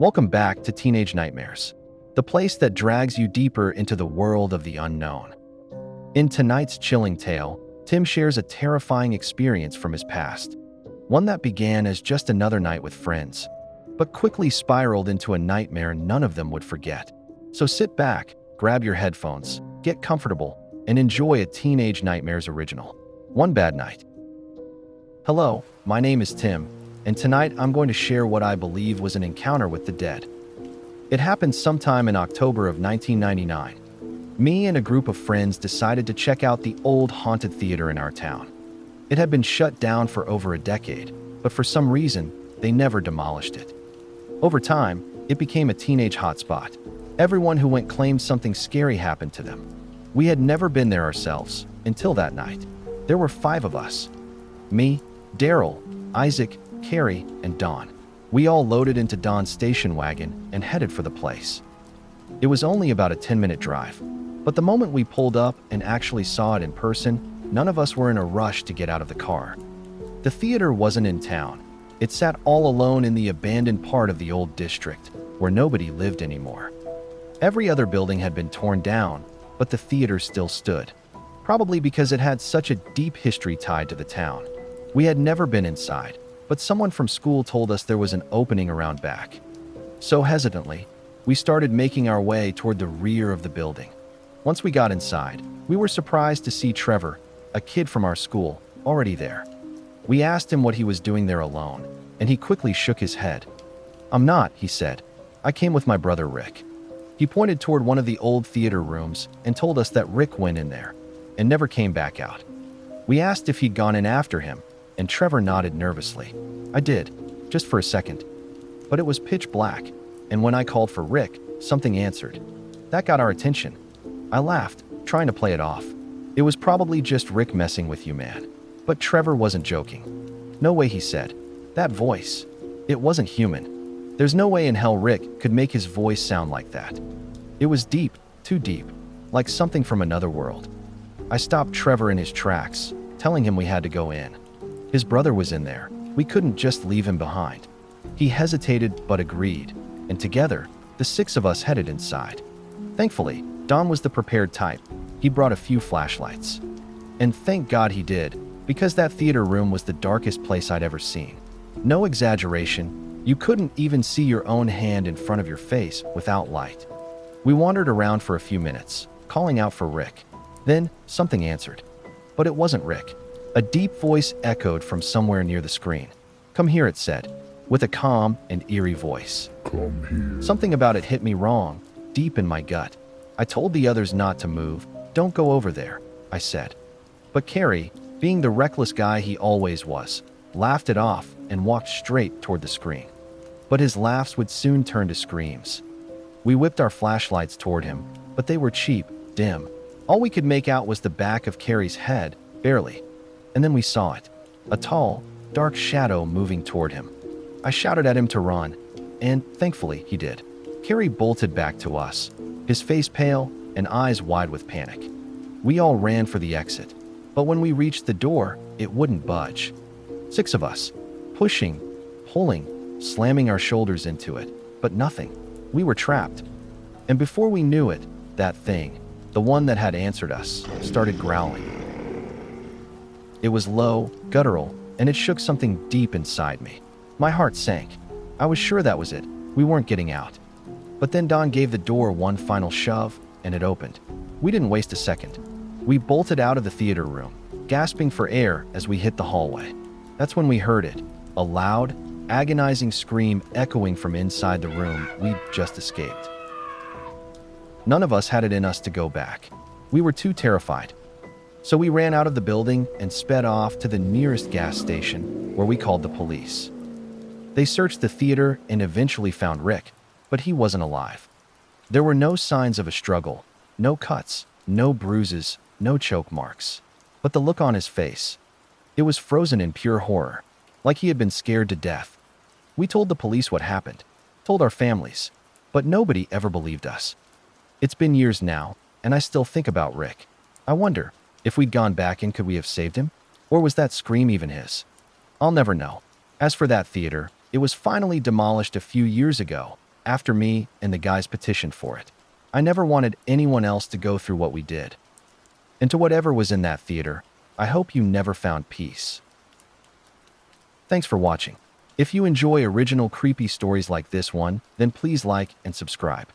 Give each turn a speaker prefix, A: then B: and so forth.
A: Welcome back to Teenage Nightmares, the place that drags you deeper into the world of the unknown. In tonight's chilling tale, Tim shares a terrifying experience from his past, one that began as just another night with friends, but quickly spiraled into a nightmare none of them would forget. So sit back, grab your headphones, get comfortable, and enjoy a Teenage Nightmares original. One Bad Night. Hello, my name is Tim, and tonight I'm going to share what I believe was an encounter with the dead. It happened sometime in October of 1999. Me and a group of friends decided to check out the old haunted theater in our town. It had been shut down for over a decade, but for some reason, they never demolished it. Over time, it became a teenage hotspot. Everyone who went claimed something scary happened to them. We had never been there ourselves, until that night. There were 5 of us. Me, Daryl, Isaac, Carrie, and Dawn. We all loaded into Dawn's station wagon and headed for the place. It was only about a 10-minute drive, but the moment we pulled up and actually saw it in person, none of us were in a rush to get out of the car. The theater wasn't in town. It sat all alone in the abandoned part of the old district, where nobody lived anymore. Every other building had been torn down, but the theater still stood, probably because it had such a deep history tied to the town. We had never been inside, but someone from school told us there was an opening around back. So hesitantly, we started making our way toward the rear of the building. Once we got inside, we were surprised to see Trevor, a kid from our school, already there. We asked him what he was doing there alone, and he quickly shook his head. "I'm not," he said. "I came with my brother Rick." He pointed toward one of the old theater rooms and told us that Rick went in there and never came back out. We asked if he'd gone in after him, and Trevor nodded nervously. "I did, just for a second. But it was pitch black, and when I called for Rick, something answered. That got our attention." I laughed, trying to play it off. "It was probably just Rick messing with you, man." But Trevor wasn't joking. "No way," he said. "That voice, it wasn't human. There's no way in hell Rick could make his voice sound like that. It was deep, too deep, like something from another world." I stopped Trevor in his tracks, telling him we had to go in. His brother was in there. We couldn't just leave him behind. He hesitated but agreed, and together, the 6 of us headed inside. Thankfully, Don was the prepared type. He brought a few flashlights. And thank God he did, because that theater room was the darkest place I'd ever seen. No exaggeration, you couldn't even see your own hand in front of your face without light. We wandered around for a few minutes, calling out for Rick. Then, something answered. But it wasn't Rick. A deep voice echoed from somewhere near the screen. "Come here," it said, with a calm and eerie voice.
B: Come here.
A: Something about it hit me wrong, deep in my gut. I told the others not to move. "Don't go over there," I said. But Carrie, being the reckless guy he always was, laughed it off and walked straight toward the screen. But his laughs would soon turn to screams. We whipped our flashlights toward him, but they were cheap, dim. All we could make out was the back of Carrie's head, barely. And then we saw it, a tall, dark shadow moving toward him. I shouted at him to run, and thankfully he did. Carrie bolted back to us, his face pale and eyes wide with panic. We all ran for the exit, but when we reached the door, it wouldn't budge. 6 of us, pushing, pulling, slamming our shoulders into it, but nothing. We were trapped. And before we knew it, that thing, the one that had answered us, started growling. It was low, guttural, and it shook something deep inside me. My heart sank. I was sure that was it. We weren't getting out. But then Don gave the door one final shove, and it opened. We didn't waste a second. We bolted out of the theater room, gasping for air as we hit the hallway. That's when we heard it, a loud, agonizing scream echoing from inside the room we'd just escaped. None of us had it in us to go back. We were too terrified. So we ran out of the building and sped off to the nearest gas station, where we called the police. They searched the theater and eventually found Rick, but he wasn't alive. There were no signs of a struggle, no cuts, no bruises, no choke marks. But the look on his face, it was frozen in pure horror, like he had been scared to death. We told the police what happened, told our families, but nobody ever believed us. It's been years now, and I still think about Rick. I wonder, if we'd gone back in, could we have saved him? Or was that scream even his? I'll never know. As for that theater, it was finally demolished a few years ago, after me and the guys petitioned for it. I never wanted anyone else to go through what we did. And to whatever was in that theater, I hope you never found peace. Thanks for watching. If you enjoy original creepy stories like this one, then please like and subscribe.